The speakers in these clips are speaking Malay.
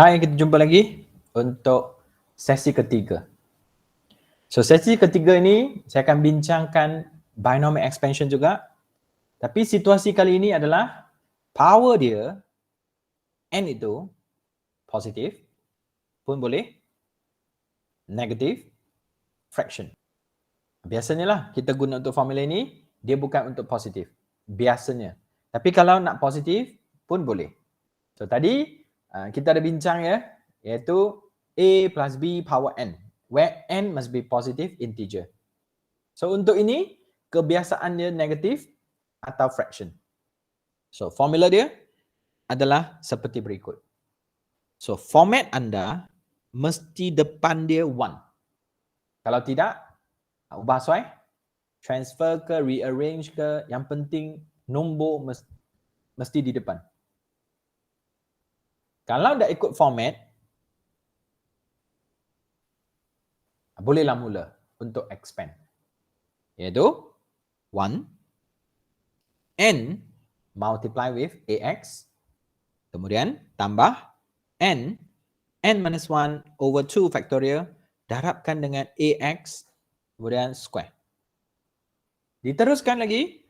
Hai, kita jumpa lagi untuk sesi ketiga. So, sesi ketiga ini saya akan bincangkan binomial expansion juga. Tapi situasi kali ini adalah power dia n itu positif pun boleh, negatif, fraction. Biasanya lah kita guna untuk formula ini, dia bukan untuk positif. Biasanya. Tapi kalau nak positif pun boleh. So, tadi kita ada bincang ya, iaitu A plus B power n, where n must be positive integer. So, untuk ini, kebiasaan dia negatif atau fraction. So, formula dia adalah seperti berikut. So, format anda mesti depan dia 1. Kalau tidak, ubah soal, transfer ke, rearrange ke, yang penting nombor mesti di depan. Kalau dah ikut format, bolehlah mula untuk expand. Iaitu 1, n multiply with ax, kemudian tambah n minus 1 over 2 factorial, darabkan dengan ax, kemudian square. Diteruskan lagi,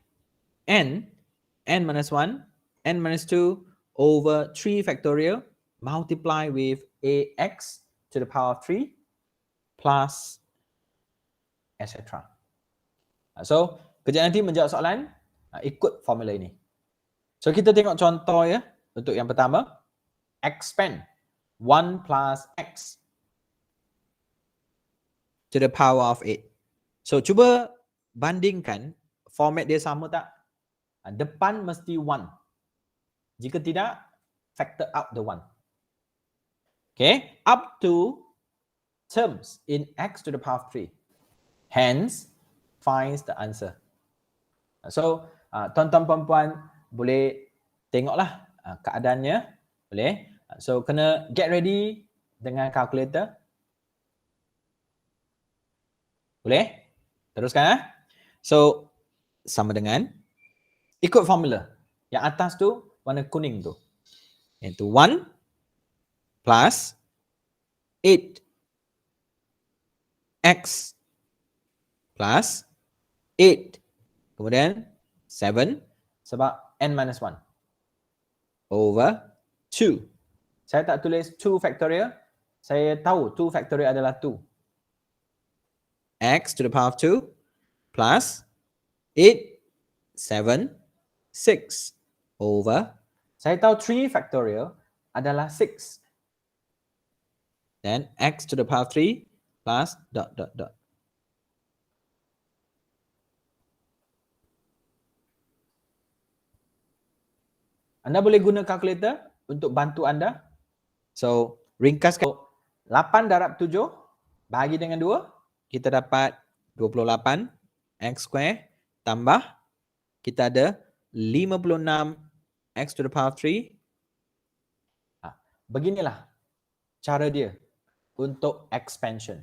n minus 1, n minus 2 over 3 factorial, multiply with ax to the power of 3 plus etc. So, kejap nanti menjawab soalan, ikut formula ini. So, kita tengok contoh ya. Untuk yang pertama, expand 1 plus x to the power of 8. So, cuba bandingkan format dia sama tak? Depan mesti 1. Jika tidak, factor out the 1. Okay, up to terms in x to the power of 3. Hence, finds the answer. So, tuan-tuan puan-puan boleh tengoklah keadaannya. Boleh. So, kena get ready dengan kalkulator. Boleh? Teruskan. So, sama dengan ikut formula. Yang atas tu warna kuning tu. Iaitu 1 plus 8x plus 8. Kemudian 7 sebab n minus 1 over 2. Saya tak tulis 2 factorial. Saya tahu 2 factorial adalah 2. X to the power of 2 plus 8, 7, 6 over. Saya tahu 3 factorial adalah 6. Then x to the power of 3 plus dot dot dot. Anda boleh guna kalkulator untuk bantu anda. So, ringkaskan 8 darab 7 bahagi dengan 2, kita dapat 28 x square tambah kita ada 56 x to the power of 3. Beginilah cara dia untuk expansion.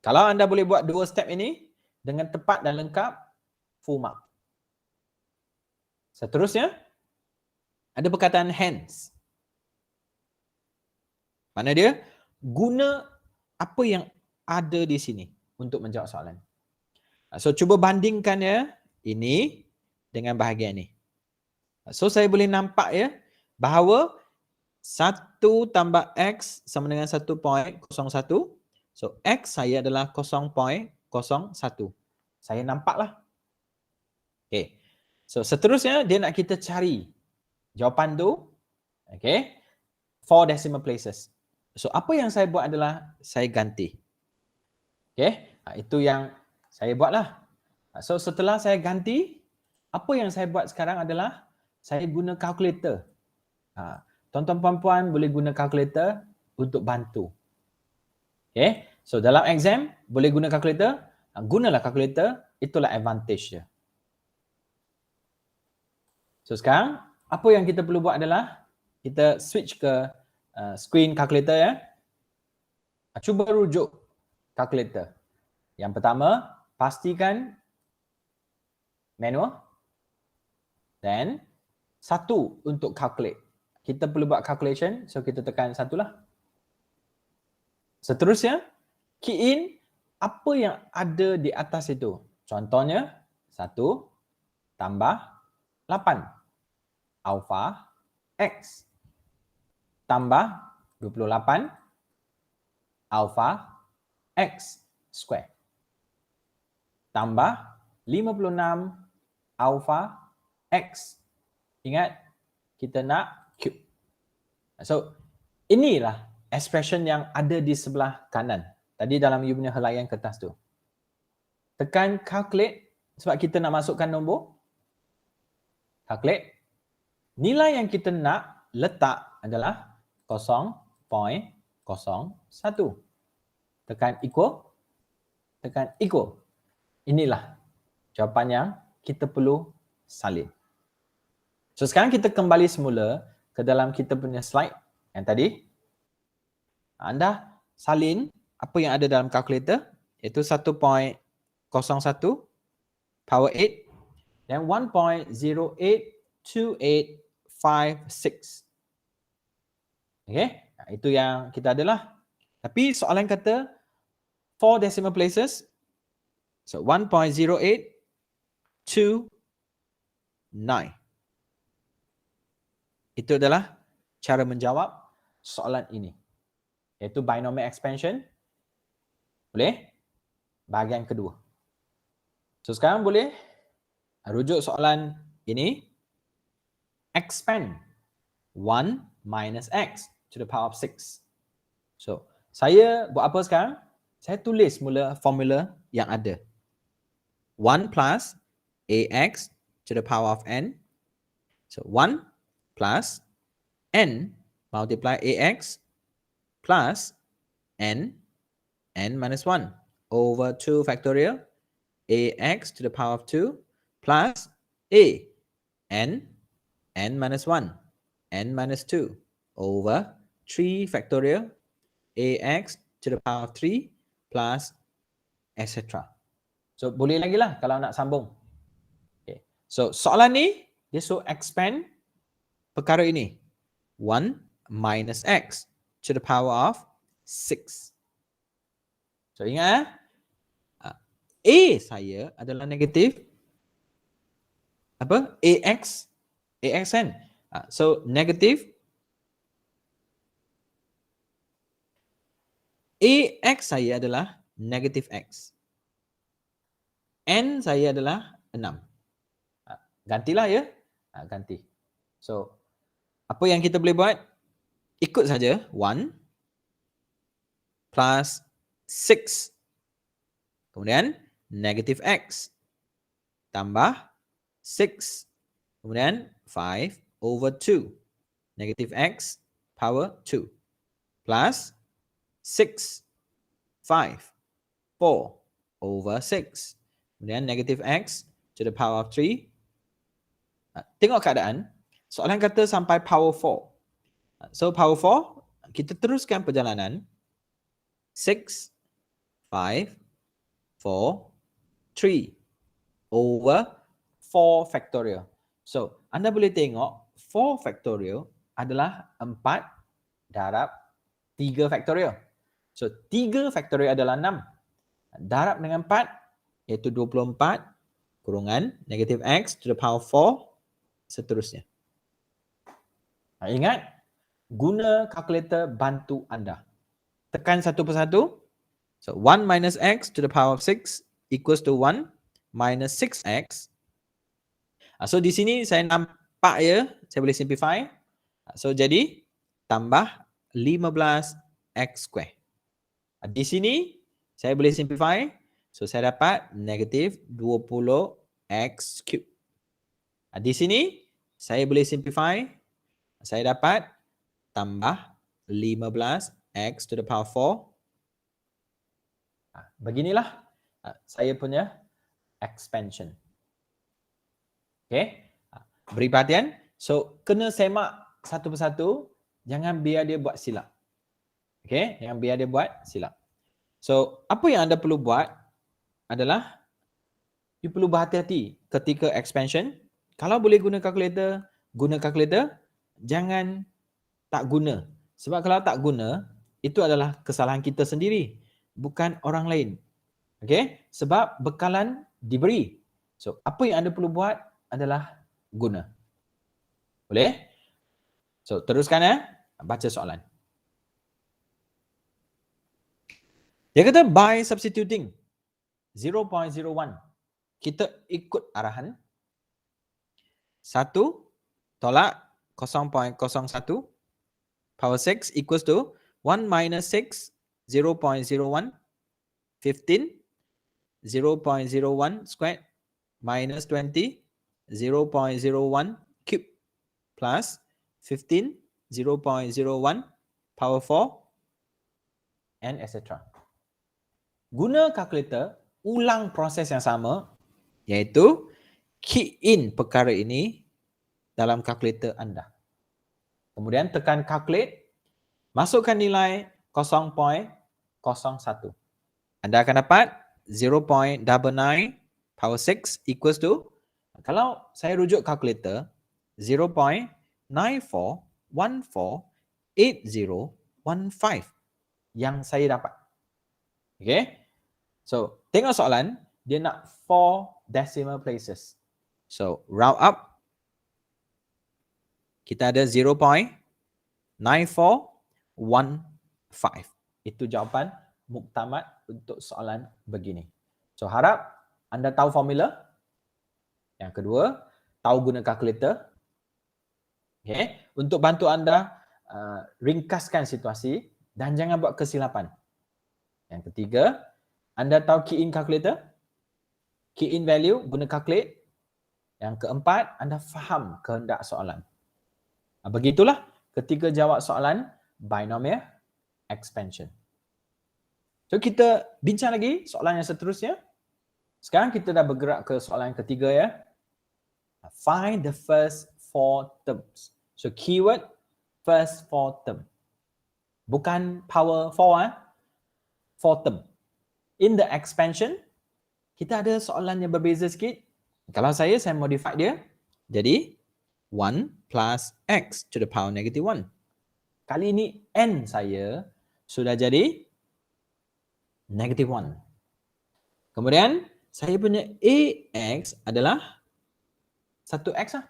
Kalau anda boleh buat 2 step ini dengan tepat dan lengkap, full mark. Seterusnya, ada perkataan hence. Mana dia? Guna apa yang ada di sini untuk menjawab soalan. So, cuba bandingkan ya, ini dengan bahagian ini. So, saya boleh nampak ya, bahawa 1 tambah x sama dengan 1.01. So, x saya adalah 0.01. Saya nampaklah. Okay. So, seterusnya, dia nak kita cari jawapan tu. Okay. 4 decimal places. So, apa yang saya buat adalah saya ganti. Okay. Itu yang saya buatlah. So, setelah saya ganti, apa yang saya buat sekarang adalah saya guna kalkulator. Tuan-tuan puan-puan boleh guna kalkulator untuk bantu. Okay. So, dalam exam boleh guna kalkulator. Gunalah kalkulator. Itulah advantage dia. So, sekarang apa yang kita perlu buat adalah kita switch ke screen calculator ya. Cuba rujuk calculator. Yang pertama, pastikan manual. Dan 1 untuk calculate. Kita perlu buat calculation, so kita tekan 1 lah. Seterusnya, key in apa yang ada di atas itu. Contohnya, 1 tambah 8. Alpha X. Tambah 28 alpha X square. Tambah 56 alpha X. Ingat, kita nak cube. So, inilah expression yang ada di sebelah kanan. Tadi dalam you punya helaian kertas tu. Tekan calculate sebab kita nak masukkan nombor. Calculate. Nilai yang kita nak letak adalah 0.01. Tekan equal. Tekan equal. Inilah jawapan yang kita perlu salin. So sekarang kita kembali semula ke dalam kita punya slide yang tadi. Anda salin apa yang ada dalam kalkulator, iaitu 1.01 power 8 dan 1.082856. Okay, itu yang kita adalah. Tapi soalan kata 4 decimal places. So 1.0829. Itu adalah cara menjawab soalan ini. Iaitu binomial expansion. Boleh? Bahagian kedua. So sekarang boleh rujuk soalan ini. Expand 1 minus x to the power of 6. So saya buat apa sekarang? Saya tulis mula formula yang ada. 1 plus ax to the power of n. So 1 plus n multiply ax plus n minus 1 over 2 factorial ax to the power of 2 plus a n minus 1 n minus 2 over 3 factorial ax to the power of 3 plus etc. So boleh lagi lah kalau nak sambung. Okay. So soalan ni dia suruh expand perkara ini. 1 minus x to the power of 6. So ingat A saya adalah negatif apa? Ax kan? So negatif Ax saya adalah negatif x. N saya adalah 6. Gantilah ya. Ganti. So apa yang kita boleh buat? Ikut saja 1 plus 6. Kemudian negatif x tambah 6. Kemudian 5 over 2. Negatif x power 2 plus 6, 5, 4 over 6. Kemudian negatif x to the power of 3. Tengok keadaan. Soalan kata sampai power 4. So power 4, kita teruskan perjalanan. 6, 5, 4, 3 over 4 factorial. So anda boleh tengok 4 factorial adalah 4 darab 3 factorial. So 3 factorial adalah 6. Darab dengan 4 iaitu 24 kurungan negatif x to the power 4 seterusnya. Ingat, guna kalkulator bantu anda. Tekan satu persatu. So 1 minus x to the power of 6 equals to 1 minus 6x. So di sini saya nampak ya, saya boleh simplify. So jadi tambah 15x square. Di sini saya boleh simplify. So saya dapat negatif 20x cube. Di sini saya boleh simplify. Saya dapat tambah 15x to the power 4. Beginilah saya punya expansion. Okay. Beri perhatian. So kena semak satu persatu. Jangan biar dia buat silap. Okay. Jangan biar dia buat silap. So apa yang anda perlu buat adalah you perlu berhati-hati ketika expansion. Kalau boleh guna calculator. Jangan tak guna. Sebab kalau tak guna, itu adalah kesalahan kita sendiri, bukan orang lain. Okay? Sebab bekalan diberi. So, apa yang anda perlu buat adalah guna. Boleh? So, teruskan ya. Baca soalan. Dia kata by substituting 0.01. Kita ikut arahan. 1 tolak 0.01 power 6 equals to 1 minus 6 0.01 15 0.01 squared minus 20 0.01 cube plus 15 0.01 power 4 and etc. Guna kalkulator, ulang proses yang sama iaitu key in perkara ini dalam kalkulator anda. Kemudian tekan calculate, masukkan nilai 0.01. Anda akan dapat 0.99 power 6 equals to, kalau saya rujuk kalkulator, 0.94148015 yang saya dapat. Okay? So, tengok soalan, dia nak 4 decimal places. So, round up, kita ada 0.9415. Itu jawapan muktamad untuk soalan begini. So, harap anda tahu formula. Yang kedua, tahu guna kalkulator. Okay. Untuk bantu anda ringkaskan situasi dan jangan buat kesilapan. Yang ketiga, anda tahu key in calculator. Key in value, guna calculate. Yang keempat, anda faham kehendak soalan. Begitulah ketika jawab soalan binomial expansion. So kita bincang lagi soalan yang seterusnya. Sekarang kita dah bergerak ke soalan yang ketiga ya. Find the first 4 terms. So keyword first 4 term. Bukan power 4 4 term. In the expansion, kita ada soalan yang berbeza sikit. Kalau saya modify dia jadi 1 plus x to the power negative 1. Kali ini n saya sudah jadi negative 1. Kemudian saya punya ax adalah 1x lah.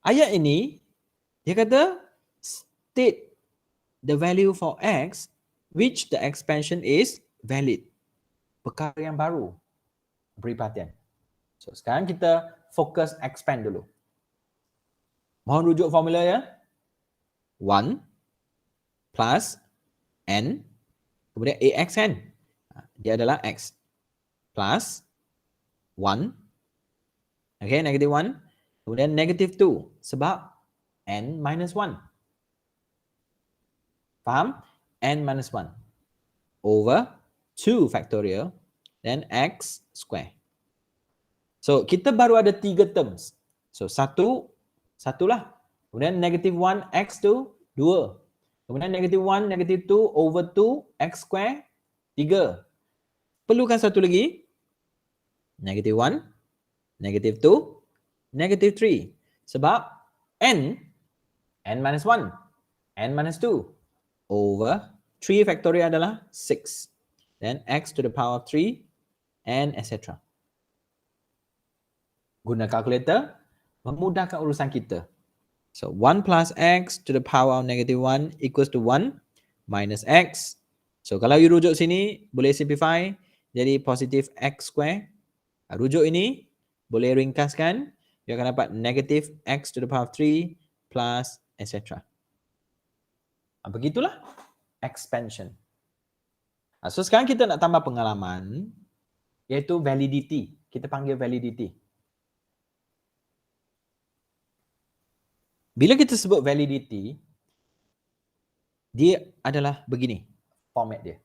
Ayat ini dia kata state the value for x which the expansion is valid. Perkara yang baru. Beri perhatian. So sekarang kita fokus expand dulu. Mohon rujuk formula ya. 1 plus n kemudian ax kan. Dia adalah x plus 1. Okay, negative 1. Kemudian negative 2 sebab n minus 1. Faham? N minus 1 over 2 factorial then x square. So kita baru ada 3 terms. So satulah. Kemudian negative 1 x tu 2. Kemudian negative 1, negative 2 over 2 x square 3. Perlukan satu lagi. Negative 1, negative 2, negative 3. Sebab n minus 1, n minus 2 over 3 factorial adalah 6. Then x to the power of 3 and etc. Guna kalkulator memudahkan urusan kita. So 1 plus x to the power of negative 1 equals to 1 minus x. So kalau you rujuk sini boleh simplify jadi positif x square. Rujuk ini boleh ringkaskan, you akan dapat negative x to the power of 3 plus etc. Begitulah expansion. So sekarang kita nak tambah pengalaman iaitu validity. Kita panggil validity. Bila kita sebut validity, dia adalah begini format dia.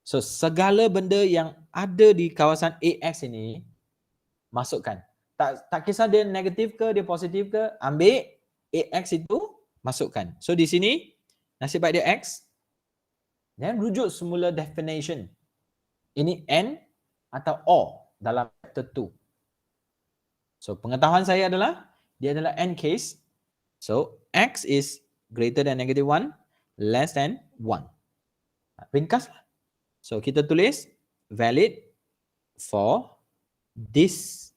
So segala benda yang ada di kawasan AX ini masukkan. Tak kisah dia negatif ke, dia positif ke, ambil AX itu masukkan. So di sini nasib baik dia X. Dan rujuk semula definition. Ini N atau O dalam chapter 2. So pengetahuan saya adalah dia adalah N case. So X is greater than negative 1. less than 1. Ringkaslah. So kita tulis valid for this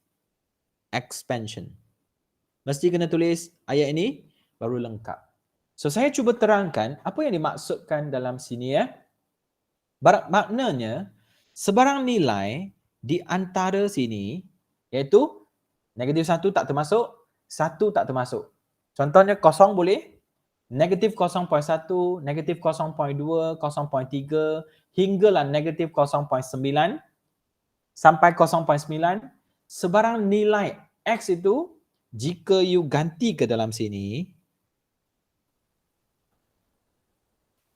expansion. Mesti kena tulis ayat ini baru lengkap. So saya cuba terangkan apa yang dimaksudkan dalam sini ya. Maknanya sebarang nilai di antara sini iaitu negatif 1 tak termasuk, 1 tak termasuk. Contohnya kosong boleh, negatif 0.1, negatif 0.2, 0.3 hinggalah negatif 0.9 sampai 0.9. Sebarang nilai X itu jika you ganti ke dalam sini,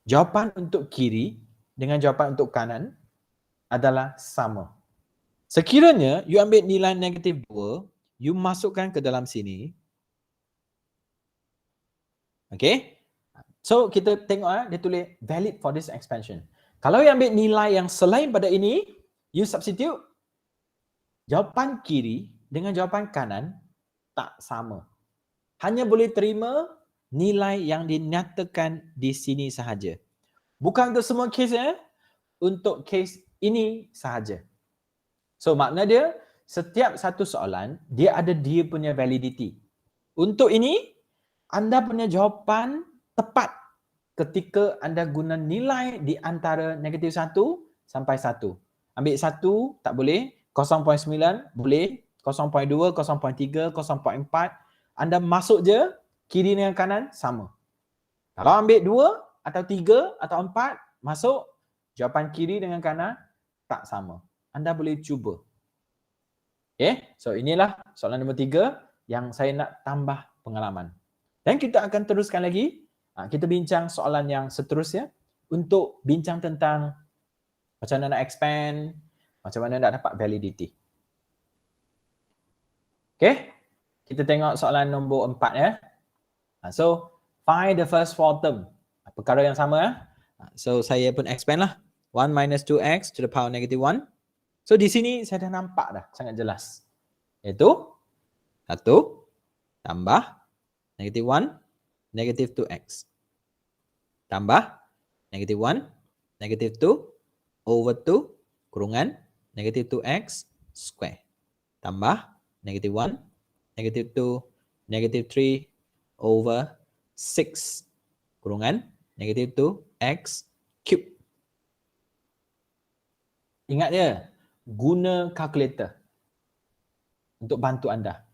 jawapan untuk kiri dengan jawapan untuk kanan adalah sama. Sekiranya you ambil nilai negatif 2, you masukkan ke dalam sini. Okay. So kita tengok dia tulis valid for this expansion. Kalau you ambil nilai yang selain pada ini, you substitute, jawapan kiri dengan jawapan kanan tak sama. Hanya boleh terima nilai yang dinyatakan di sini sahaja. Bukan untuk semua kes ya, untuk kes ini sahaja. So makna dia, setiap satu soalan, dia ada dia punya validity. Untuk ini, anda punya jawapan tepat ketika anda guna nilai di antara negatif 1 sampai 1. Ambil 1 tak boleh, 0.9 boleh, 0.2, 0.3, 0.4. Anda masuk je, kiri dengan kanan sama. Kalau ambil 2 atau 3 atau 4, masuk, jawapan kiri dengan kanan tak sama. Anda boleh cuba. Okay, so inilah soalan nombor 3 yang saya nak tambah pengalaman. Dan kita akan teruskan lagi. Kita bincang soalan yang seterusnya untuk bincang tentang macam mana nak expand, macam mana nak dapat validity. Okay, kita tengok soalan nombor 4 ya. So, find the first four term. Perkara yang sama ya. So, saya pun expand lah. 1 minus 2x to the power negative 1. So, di sini saya dah nampak dah sangat jelas. Iaitu 1 tambah negative 1, negative 2x. Tambah negative 1, negative 2, over 2, kurungan, negative 2x, square. Tambah negative 1, negative 2, negative 3, over 6, kurungan, negative 2x, cube. Ingat ya, guna calculator untuk bantu anda.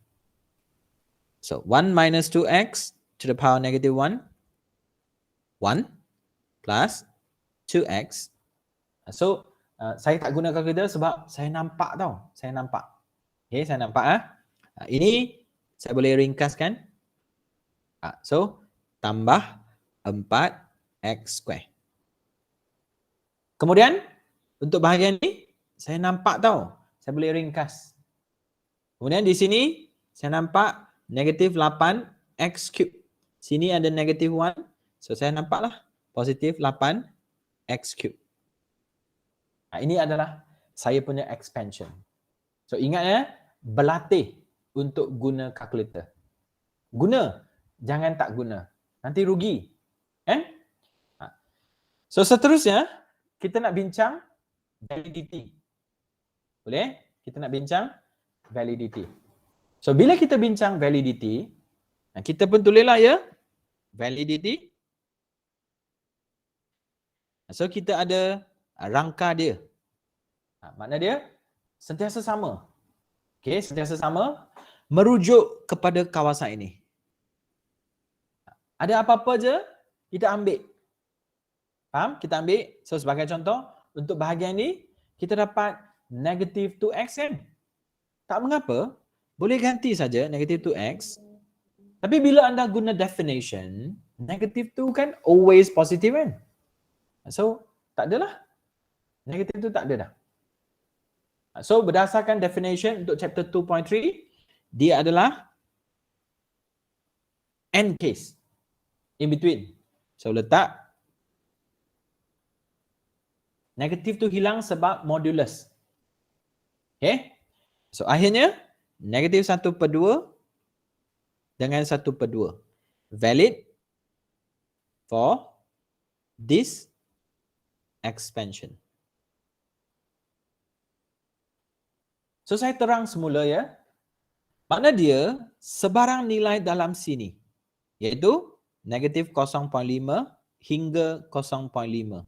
So, 1 minus 2x to the power negative 1, 1 plus 2x. So, saya tak guna calculator sebab saya nampak tau. Saya nampak. Okay, saya nampak. Ini saya boleh ringkaskan. So, tambah 4x square. Kemudian, untuk bahagian ini, saya nampak tau. Saya boleh ringkas. Kemudian di sini, saya nampak negatif 8x cube. Sini ada negatif 1. So, saya nampaklah positif 8x cube. Ini adalah saya punya expansion. So, ingat ya, berlatih untuk guna calculator. Guna, jangan tak guna. Nanti rugi. So, seterusnya, kita nak bincang validity. Boleh? Kita nak bincang validity. So, bila kita bincang validity, kita pun tulislah ya, validity. So, kita ada rangka dia. Makna dia sentiasa sama. Okay, sentiasa sama merujuk kepada kawasan ini. Ada apa-apa je, kita ambil. Faham? Kita ambil. So, sebagai contoh, untuk bahagian ini, kita dapat negative 2x kan? Tak mengapa, boleh ganti saja negative 2x. Tapi bila anda guna definition, negative 2 kan always positive kan? So, tak adalah. Negative 2 tak ada dah. So, berdasarkan definition untuk chapter 2.3, dia adalah end case. In between. So, letak negatif tu hilang sebab modulus. Okay. So, akhirnya negatif 1/2 dengan 1/2. Valid for this expansion. So saya terang semula ya. Makna dia sebarang nilai dalam sini iaitu negatif 0.5 hingga 0.5.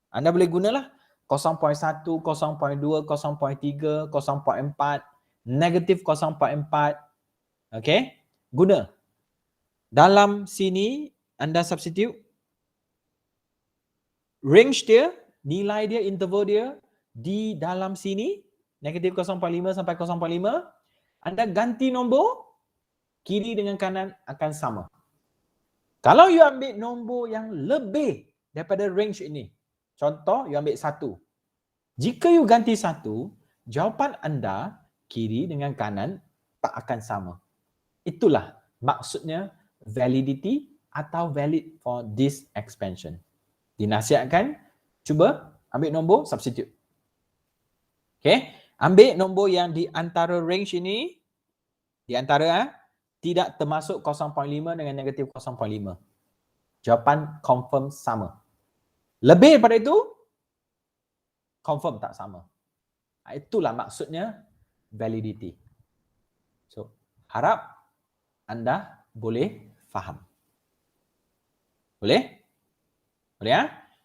Anda boleh gunalah 0.1, 0.2, 0.3, 0.4, negatif 0.4. Okay? Guna. Dalam sini anda substitute range dia, nilai dia, interval dia di dalam sini negatif 0.5 sampai 0.5. Anda ganti nombor, kiri dengan kanan akan sama. Kalau you ambil nombor yang lebih daripada range ini, contoh you ambil 1. Jika you ganti 1, jawapan anda kiri dengan kanan tak akan sama. Itulah maksudnya validity atau valid for this expansion. Dinasihatkan, cuba ambil nombor, substitute. Okay, ambil nombor yang di antara range ini, di antara tidak termasuk 0.5 dengan negatif 0.5. Jawapan confirm sama. Lebih daripada itu, confirm tak sama. Itulah maksudnya validity. So, harap anda boleh faham. Boleh? Boleh ya?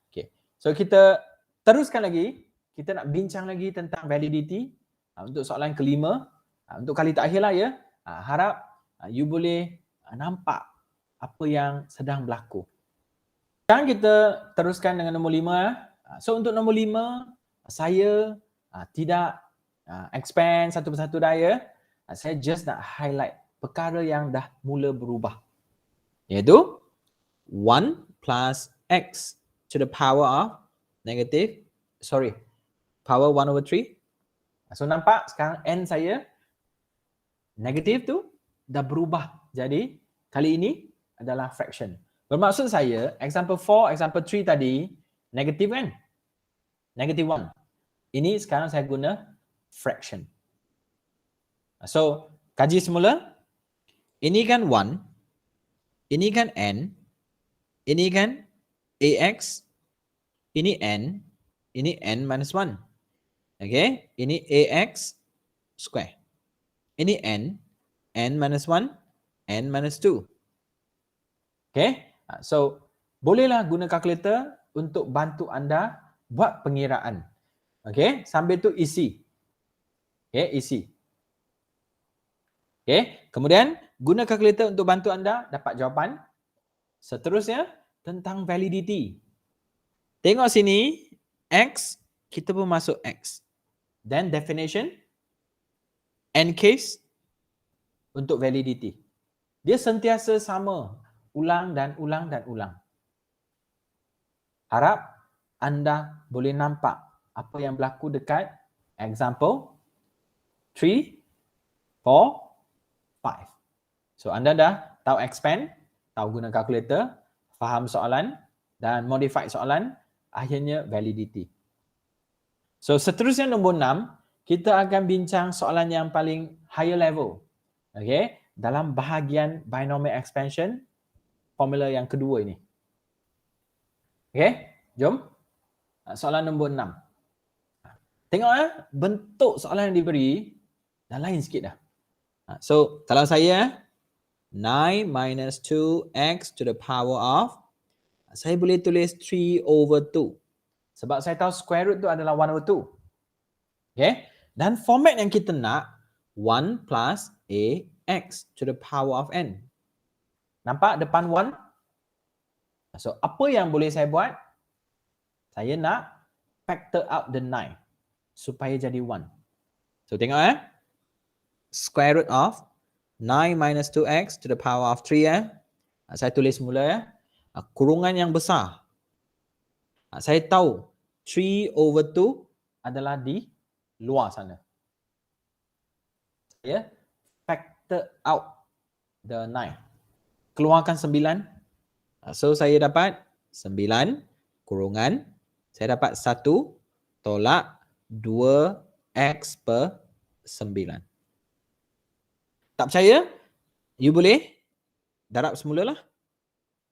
Okay. So, kita teruskan lagi. Kita nak bincang lagi tentang validity. Untuk soalan kelima. Untuk kali terakhirlah ya. Harap you boleh nampak apa yang sedang berlaku. Sekarang kita teruskan dengan nombor 5. So untuk nombor 5, saya tidak expand satu persatu dah ya. Saya just nak highlight perkara yang dah mula berubah. Iaitu 1 plus x to the power of power 1/3. So nampak sekarang n saya negatif tu dah berubah jadi kali ini adalah fraction. Bermaksud saya, example 4, example 3 tadi, negatif kan? Negatif 1. Ini sekarang saya guna fraction. So, kaji semula. Ini kan 1. Ini kan n. Ini kan ax. Ini n. Ini n minus 1. Okay? Ini ax square. Ini n. N minus 1. N minus 2. Okay? So, bolehlah guna kalkulator untuk bantu anda buat pengiraan. Okay? Sambil tu isi. Okay? Isi. Okay? Kemudian, guna kalkulator untuk bantu anda dapat jawapan. Seterusnya, tentang validity. Tengok sini, X, kita pun masuk X. Then definition, and case untuk validity. Dia sentiasa sama. Ulang dan ulang dan ulang. Harap anda boleh nampak apa yang berlaku dekat example 3, 4, 5. So anda dah tahu expand, tahu guna calculator, faham soalan dan modify soalan, akhirnya validity. So seterusnya nombor 6, kita akan bincang soalan yang paling higher level. Okay, dalam bahagian binomial expansion, formula yang kedua ini. Okay, jom. Soalan nombor 6. Tengok bentuk soalan yang diberi dah lain sikit dah. So, kalau saya 9 minus 2x to the power of, saya boleh tulis 3/2. Sebab saya tahu square root tu adalah 1/2. Okay, dan format yang kita nak 1 plus ax to the power of n. Nampak depan 1? So, apa yang boleh saya buat? Saya nak factor out the 9 supaya jadi 1. So, tengok square root of 9 minus 2x to the power of 3 saya tulis mula kurungan yang besar. Saya tahu 3/2 adalah di luar sana. Saya factor out the 9. Keluarkan 9. So, saya dapat 9 kurungan. Saya dapat 1 tolak 2x per 9. Tak percaya? You boleh darab semula lah.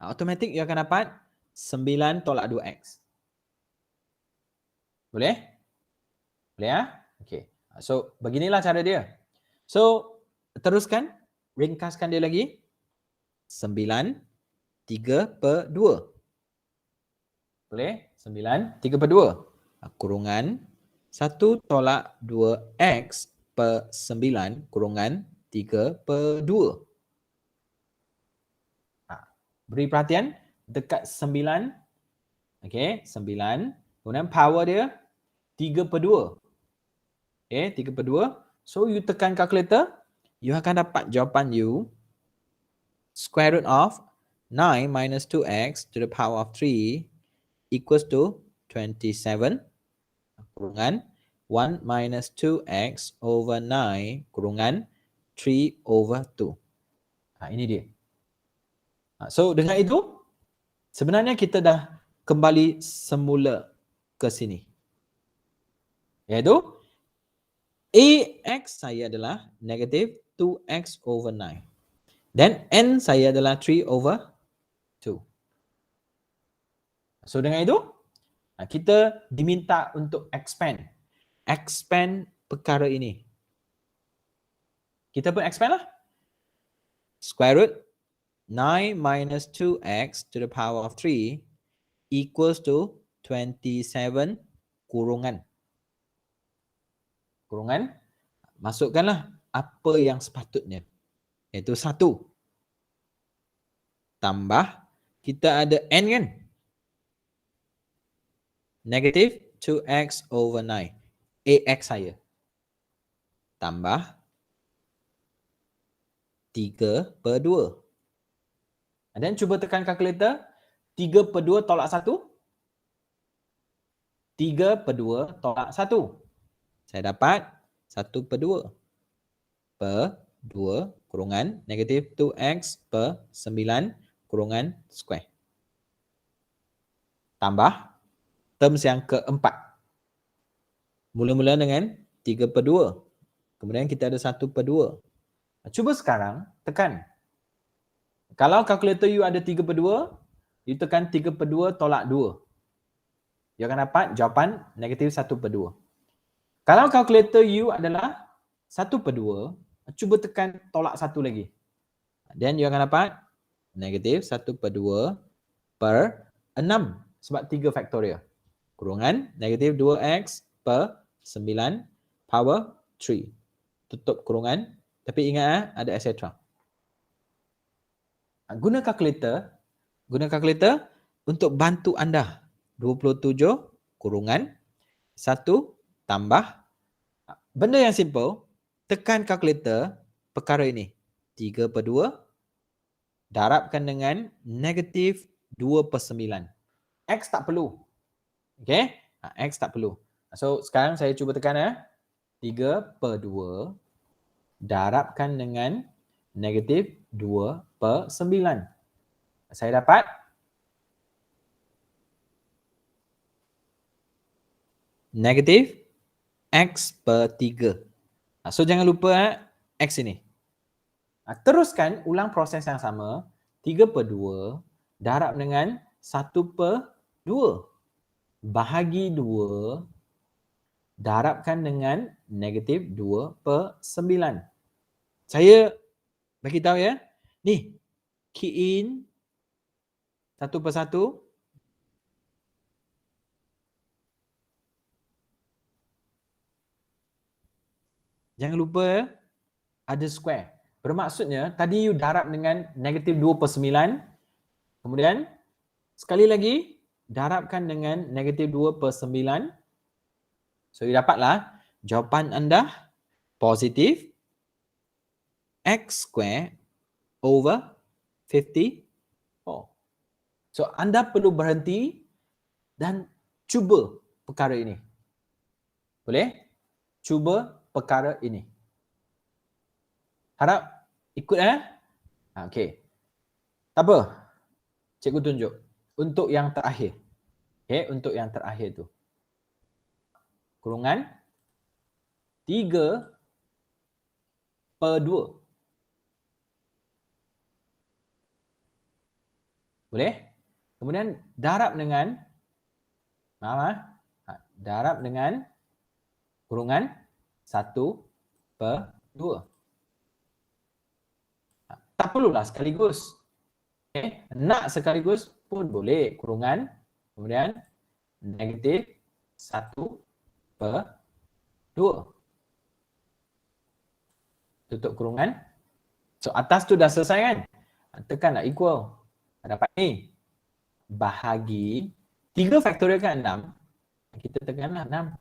Automatik you akan dapat 9 tolak 2x. Boleh? Boleh ya? Okey. So, beginilah cara dia. So, teruskan. Ringkaskan dia lagi. 9, 3/2. Boleh? 9, 3/2. Kurungan 1 tolak 2x per 9 kurungan 3/2. Beri perhatian dekat 9. Okey, 9. Kemudian power dia 3/2. Okey, 3/2. So, you tekan kalkulator, you akan dapat jawapan you square root of 9 minus 2x to the power of 3 equals to 27 kurungan 1 minus 2x over 9 kurungan 3/2. Ini dia. So, dengan itu, sebenarnya kita dah kembali semula ke sini. Iaitu, AX saya adalah negative 2x over 9. Dan N saya adalah 3/2. So, dengan itu, kita diminta untuk expand. Expand perkara ini. Kita pun expand lah. Square root 9 minus 2x to the power of 3 equals to 27 kurungan. Kurungan, masukkanlah apa yang sepatutnya. Iaitu 1. Tambah, kita ada N kan? Negative 2x over 9. AX saya. Tambah 3/2. Dan cuba tekan kalkulator. 3/2 tolak 1. 3/2 tolak 1. Saya dapat 1/2 per 2 kurungan negatif 2x per 9 kurungan square. Tambah terms yang keempat. Mula-mula dengan 3/2. Kemudian kita ada 1/2. Cuba sekarang tekan. Kalau kalkulator you ada 3/2, you tekan 3/2 tolak 2. You akan dapat jawapan negatif 1/2. Kalau kalkulator you adalah 1/2, cuba tekan tolak 1 lagi. Dan you akan dapat negatif 1/2 per 6 sebab 3 faktorial. Kurungan negatif 2x per 9 power 3. Tutup kurungan. Tapi ingat ada etc. Guna kalkulator untuk bantu anda. 27 kurungan 1 tambah. Benda yang simple, tekan kalkulator perkara ini. 3/2 darabkan dengan negatif 2/9. X tak perlu. Okay? X tak perlu. So, sekarang saya cuba tekan ya. 3/2 darabkan dengan negatif 2/9. Saya dapat negatif X per 3. So, jangan lupa X ini. Teruskan ulang proses yang sama. 3/2 darab dengan 1/2. Bahagi 2 darabkan dengan negatif 2/9. Saya bagi tahu ya. Ni, key in satu persatu. Jangan lupa ada square. Bermaksudnya tadi you darab dengan negatif 2/9. Kemudian sekali lagi darabkan dengan negatif 2/9. So, you dapatlah jawapan anda positif X square over 54. So, anda perlu berhenti dan cuba perkara ini. Boleh? Cuba perkara ini. Harap ikut Okey. Tak apa. Cikgu tunjuk. Untuk yang terakhir. Okey, untuk yang terakhir tu. Kurungan 3/2. Boleh? Kemudian darab dengan, darab dengan kurungan 1/2. Tak perlulah sekaligus. Okay. Nak sekaligus pun boleh. Kurungan, kemudian negatif 1/2. Tutup kurungan. So atas tu dah selesai kan? Tekan nak equal. Dapat ni. Bahagi 3 faktorial kan 6. Kita tekanlah 6.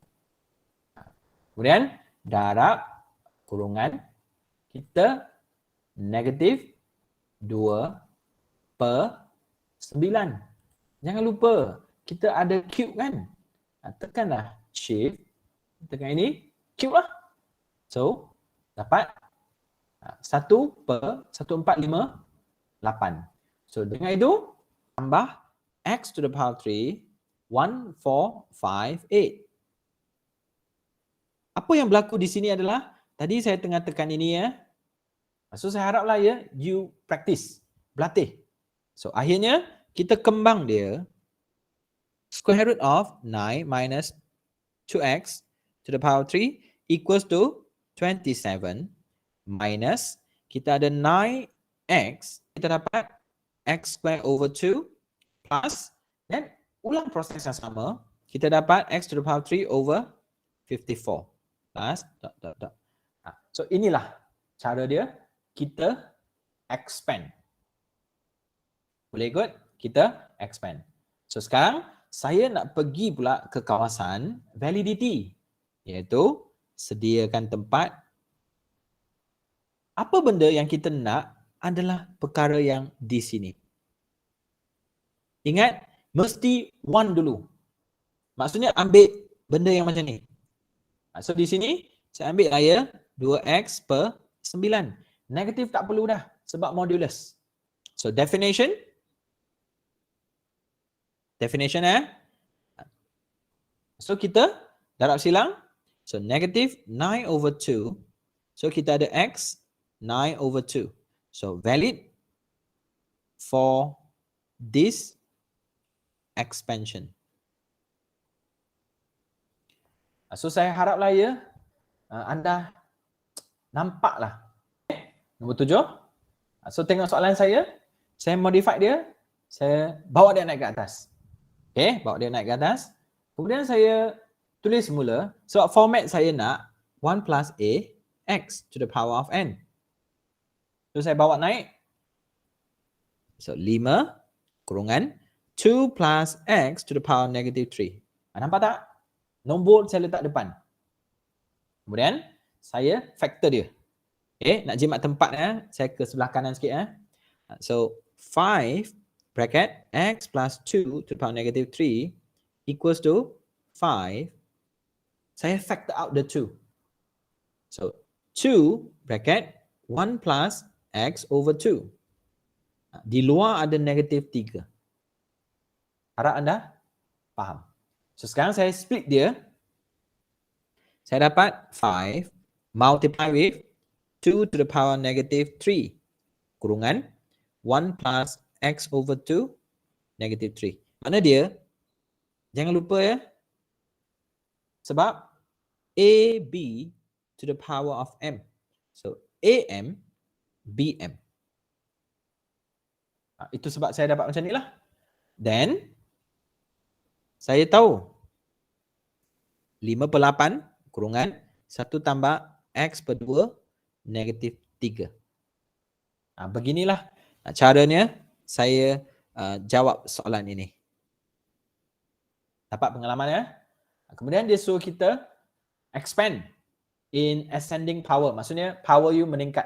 Kemudian darab kurungan kita negatif 2/9. Jangan lupa kita ada cube kan? Tekanlah shift. Tekan ini cube lah. So dapat 1/1458. So dengan itu tambah x to the power 3 1458. Apa yang berlaku di sini adalah tadi saya tengah tekan ini ya. So saya haraplah ya you practice, berlatih. So akhirnya kita kembang dia square root of 9 minus 2x to the power 3 equals to 27 minus kita ada 9x, kita dapat x square over 2 plus dan ulang proses yang sama, kita dapat x to the power 3 over 54 plus dot dot dot. So inilah cara dia kita expand. Boleh ikut? Kita expand. So sekarang saya nak pergi pula ke kawasan validity, iaitu sediakan tempat. Apa benda yang kita nak adalah perkara yang di sini. Ingat, mesti one dulu. Maksudnya ambil benda yang macam ni. So di sini saya ambil lah ya 2x per 9. Negatif tak perlu dah sebab modulus. So definition So kita darab silang. So negative 9/2. So kita ada x 9/2. So valid for this expansion. So saya haraplah ya anda nampaklah. Nombor 7. So tengok soalan saya modify dia, saya bawa dia naik ke atas. Okay, bawa dia naik ke atas. Kemudian saya tulis semula sebab format saya nak 1 plus a x to the power of n. So saya bawa naik. So 5 kurungan 2 plus x to the power negative 3. Nampak tak? Nombor saya letak depan. Kemudian saya factor dia. Okay, nak jimat tempat saya ke sebelah kanan sikit So 5 bracket x plus 2 to the power negative 3 equals to 5. Saya factor out the 2. So 2 bracket 1 plus x over 2. Di luar ada negatif 3. Harap anda faham. So sekarang saya split dia. Saya dapat 5 multiply with 2 to the power negative 3 kurungan 1 plus x over 2 negative 3. Mana dia? Jangan lupa ya. Sebab AB to the power of m. So AM BM. Itu sebab saya dapat macam ni lah. Then saya tahu 5/8 kurungan 1 tambah x per 2 negatif 3. Beginilah caranya saya jawab soalan ini. Dapat pengalaman ya? Kemudian dia suruh kita expand in ascending power. Maksudnya power you meningkat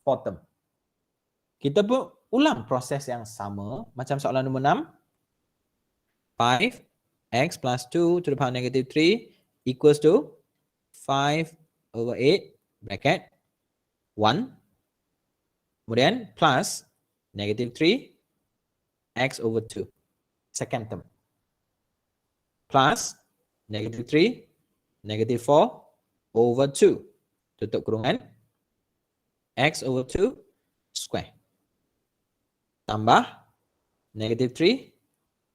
4 term. Kita pun ulang proses yang sama macam soalan nombor 6. 5 x plus 2 to the power negative 3 equals to 5/8 bracket 1. Kemudian plus negative 3 x over 2. Second term. Plus negative 3 negative 4 over 2. Tutup kurungan. X over 2 square. Tambah negative 3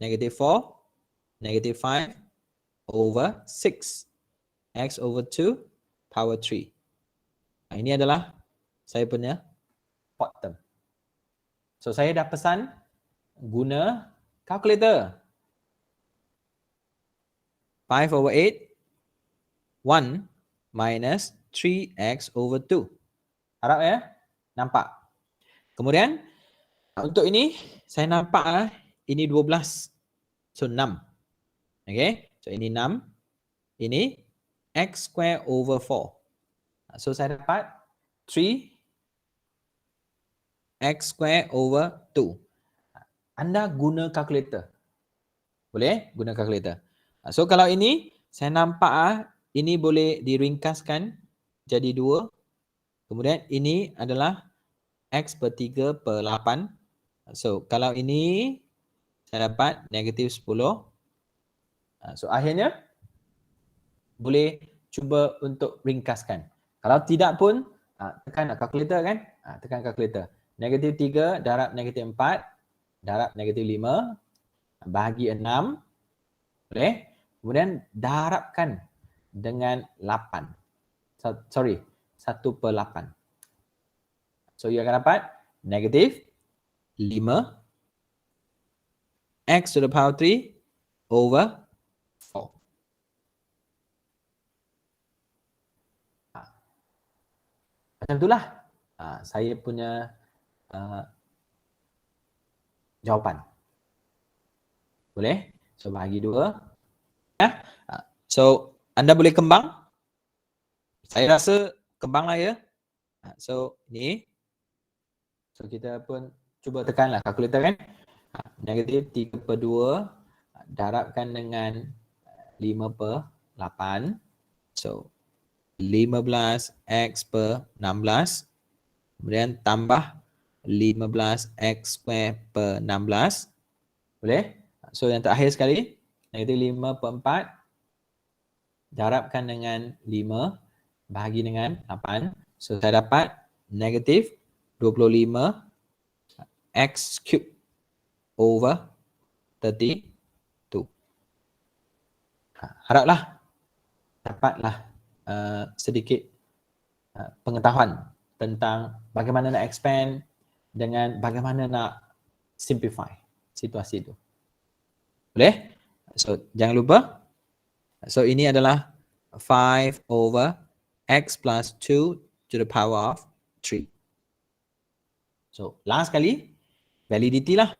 negative 4, negative 5 over 6. X over 2 power 3. Ini adalah saya punya fourth term. So saya dah pesan guna calculator. 5 over 8, 1 minus 3x over 2. Harap ya, nampak. Kemudian untuk ini saya nampak ini 12. So 6. Okay, so ini 6. Ini x square over 4. So saya dapat 3 x square over 2. Anda guna calculator. Boleh guna calculator. So kalau ini saya nampak ini boleh diringkaskan jadi 2. Kemudian ini adalah x per 3 per 8. So kalau ini saya dapat negatif 10. So akhirnya boleh cuba untuk ringkaskan. Kalau tidak pun tekan kalkulator kan? Tekan kalkulator. Negatif 3 darab negatif 4 darab negatif 5 bahagi 6. Boleh? Kemudian darabkan dengan 8. Sorry, 1 per 8. So, you akan dapat negatif 5 x to the power 3 over 4. Macam itulah saya punya jawapan. Boleh? So, bahagi 2. So, anda boleh kembang. Saya rasa kembanglah ya. So, ini. So, kita pun cuba tekanlah kalkulator kan. Negatif 3 per 2 darabkan dengan 5 per 8. So, 15x per 16. Kemudian tambah 15x square per 16. Boleh? So, yang terakhir sekali. Negatif 5 per 4. Darabkan dengan 5. Bahagi dengan 8. So, saya dapat negatif 25 x cube over 32. Haraplah dapatlah sedikit pengetahuan tentang bagaimana nak expand dengan bagaimana nak simplify situasi itu. Boleh? So, jangan lupa. So, ini adalah 5 over x plus 2 to the power of 3. So, last kali, validity lah.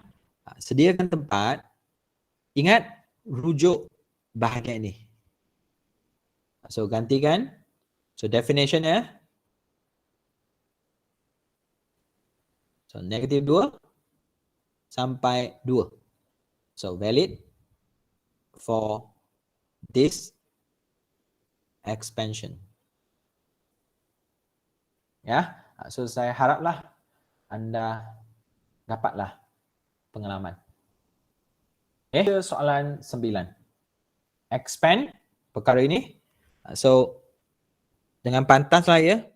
Sediakan tempat. Ingat rujuk bahagian ini. So, gantikan. So, definition ya. So, negatif 2 sampai 2. So, valid for this expansion. Ya, so saya haraplah anda dapatlah pengalaman. Okay, soalan 9. Expand perkara ini. So, dengan pantas lah ya,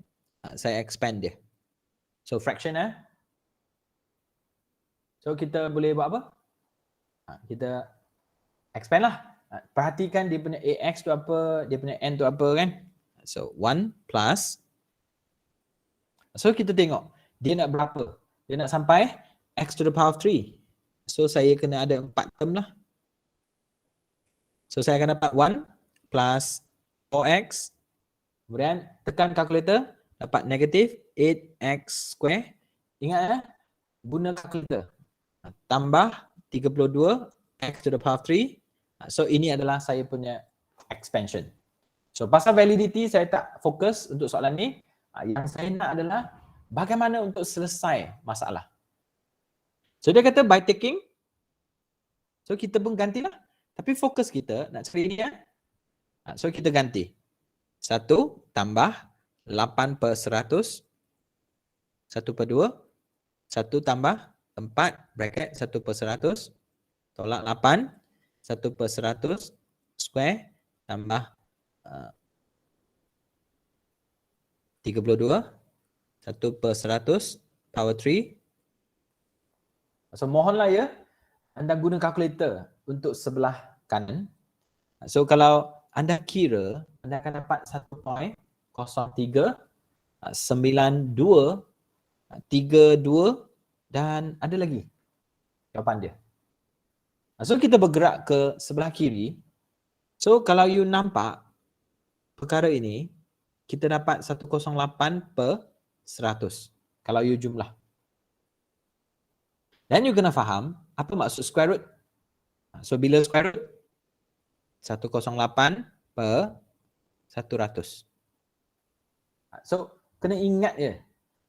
saya expand dia. So, fraction ya. So, kita boleh buat apa? Kita expand lah. Perhatikan dia punya AX tu apa, dia punya N tu apa kan. So, 1 plus. So, kita tengok dia nak berapa. Dia nak sampai X to the power of 3. So, saya kena ada 4 term lah. So, saya akan dapat 1 plus 4X. Kemudian, tekan kalkulator. Dapat negatif 8X square. Ingat ya, guna kalkulator. Tambah 32 X to the power of 3. So, ini adalah saya punya expansion. So, pasal validity, saya tak fokus untuk soalan ni. Yang saya nak adalah bagaimana untuk selesai masalah. So, dia kata by taking. So, kita pun gantilah. Tapi fokus kita nak cari ini ya. So, kita ganti. 1 tambah 8 per 100. 1 per 2. 1 tambah 4 bracket 1 per 100. Tolak 8. 1 per 100 square tambah 32. 1 per 100 power 3. So, mohonlah ya, anda guna kalkulator untuk sebelah kanan. So kalau anda kira, anda akan dapat 1.03 92 32 dan ada lagi jawapan dia. So kita bergerak ke sebelah kiri. So kalau you nampak perkara ini, kita dapat 108/100 kalau you jumlah. Dan you kena faham apa maksud square root. So bila square root 108/100. So kena ingat je,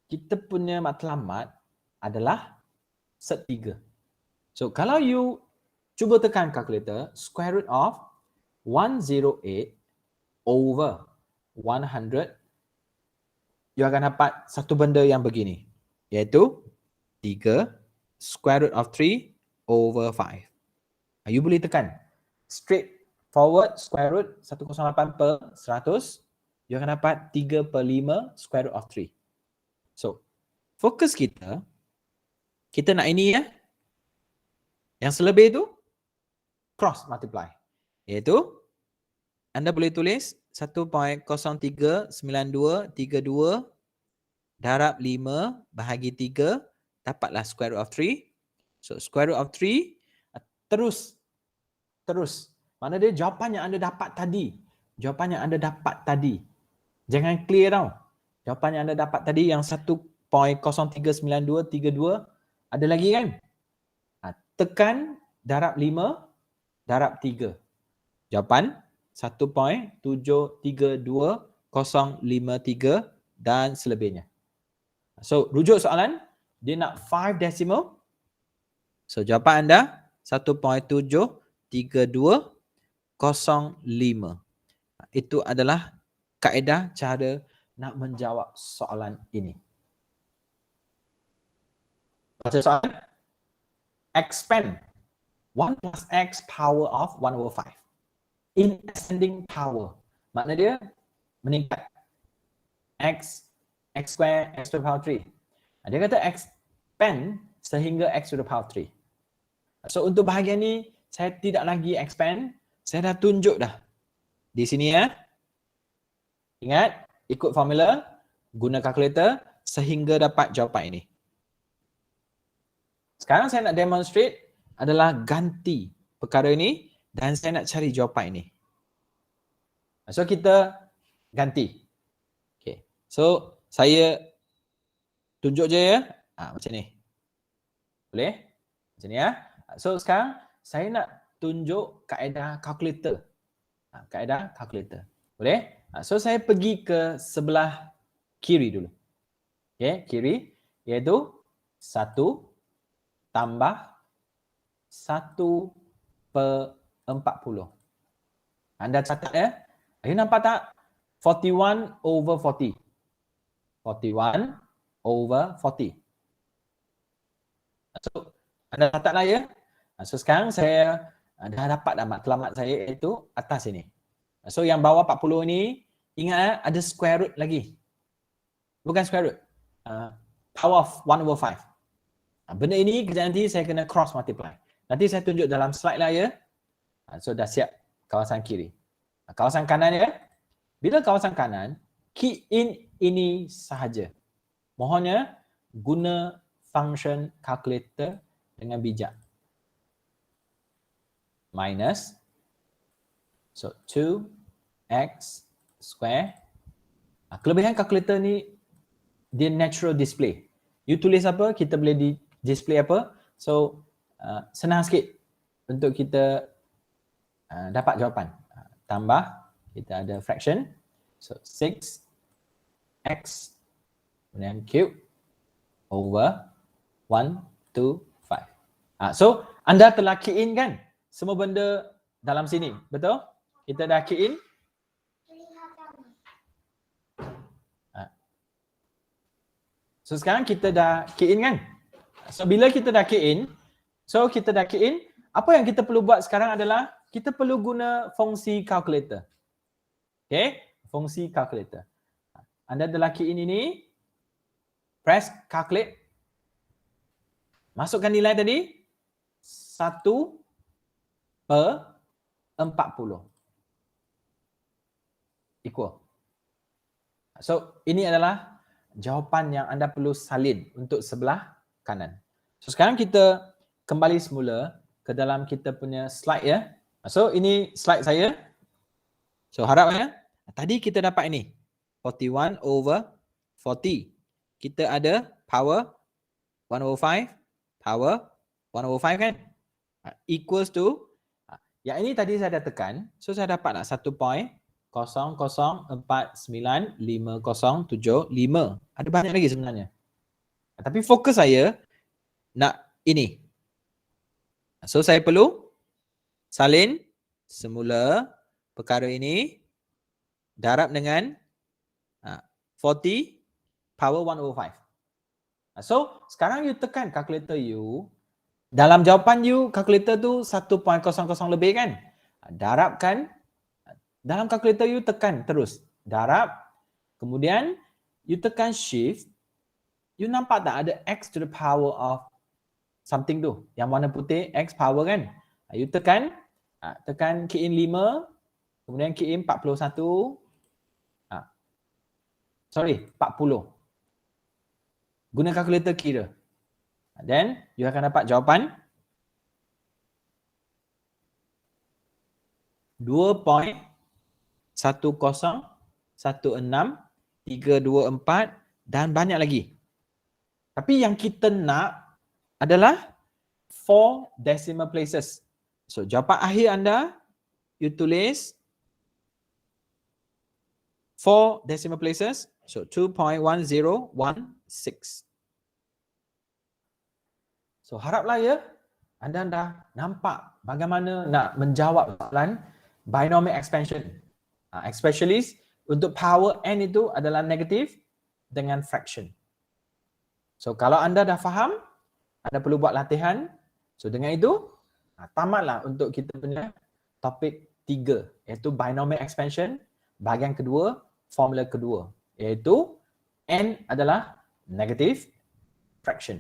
kita punya matlamat adalah set 3. So kalau you cuba tekan kalkulator, square root of 108 over 100, you akan dapat satu benda yang begini, iaitu 3 square root of 3 over 5. You boleh tekan straight forward square root 108/100, you akan dapat 3/5 square root of 3. So, fokus kita nak ini ya. Yang selebih itu cross multiply. Iaitu anda boleh tulis 1.039232 darab 5 bahagi 3 dapatlah square root of 3. So square root of 3 terus. Mana dia jawapan yang anda dapat tadi. Jangan clear tau. Jawapan yang anda dapat tadi yang 1.039232 ada lagi kan? Tekan darab 5 darab 3. Jawapan 1.732053 dan selebihnya. So rujuk soalan, dia nak 5 decimal. So jawapan anda 1.73205. Itu adalah kaedah cara nak menjawab soalan ini. Baca soalan. Expand 1 plus x power of 1 over 5 in ascending power. Makna dia meningkat. X square, x to the power 3. Dia kata expand sehingga x to the power 3. So untuk bahagian ni, saya tidak lagi expand. Saya dah tunjuk dah. Di sini ya. Ingat, ikut formula, guna kalkulator sehingga dapat jawapan ini. Sekarang saya nak demonstrate adalah ganti perkara ini dan saya nak cari jawapan ini. So kita ganti. Okay. So saya tunjuk je ya. Macam ni. Boleh? Macam ni ya. So sekarang saya nak tunjuk kaedah kalkulator. Kaedah kalkulator. Boleh? So saya pergi ke sebelah kiri dulu. Okay, kiri iaitu 1 tambah 1/40. Anda catat ya. You nampak tak? 41 over 40. 41 over 40. So, anda catatlah ya. So sekarang saya dah dapat dah matlamat saya iaitu atas ini. So yang bawah 40 ni, ingat ada square root lagi. Bukan square root. Power of 1 over 5. Benda ini kejap nanti saya kena cross multiply. Nanti saya tunjuk dalam slide lah ya. So dah siap kawasan kiri. Kawasan kanan ya. Bila kawasan kanan, key in ini sahaja. Mohonnya guna function calculator dengan bijak. Minus. So 2x square. Kelebihan calculator ni dia natural display. You tulis apa, kita boleh display apa. So senang sikit untuk kita dapat jawapan. Tambah, kita ada fraction. So 6x kemudian cube over 1, 2, 5. So anda telah key in kan semua benda dalam sini, betul? Kita dah key in. So sekarang kita dah key in kan? So bila kita dah key in, apa yang kita perlu buat sekarang adalah kita perlu guna fungsi calculator. Okay, fungsi calculator. Anda dah key in ini, press calculate. Masukkan nilai tadi 1/40. Equal. So, ini adalah jawapan yang anda perlu salin untuk sebelah kanan. So, sekarang kita kembali semula ke dalam kita punya slide ya. So, ini slide saya. So, harap ya. Tadi kita dapat ini. 41/40. Kita ada power 1/5, power 1/5 kan? Equals to, yang ini tadi saya dah tekan. So, saya dapat nak 1.00495075. Ada banyak lagi sebenarnya. Tapi fokus saya nak ini. So, saya perlu salin semula perkara ini darab dengan 40 power 1/5. So, sekarang you tekan kalkulator you. Dalam jawapan you, kalkulator tu 1.00 lebih kan? Darabkan. Dalam kalkulator you tekan terus. Darab. Kemudian, you tekan shift. You nampak tak ada x to the power of something tu. Yang warna putih, x power kan? You tekan. Tekan key in 5. Kemudian key in 41. Sorry, 40. Guna kalkulator kira. Then, you akan dapat jawapan 2.1016324 dan banyak lagi. Tapi yang kita nak adalah 4 decimal places. So, jawapan akhir anda, you tulis 4 decimal places. So, 2.1016. So, haraplah ya, anda dah nampak bagaimana nak menjawab soalan binomial expansion. Especially untuk power n itu adalah negatif dengan fraction. So, kalau anda dah faham, anda perlu buat latihan. So, dengan itu, tamatlah untuk kita punya topik 3, iaitu binomial expansion, bahagian kedua, formula kedua, iaitu n adalah negative fraction.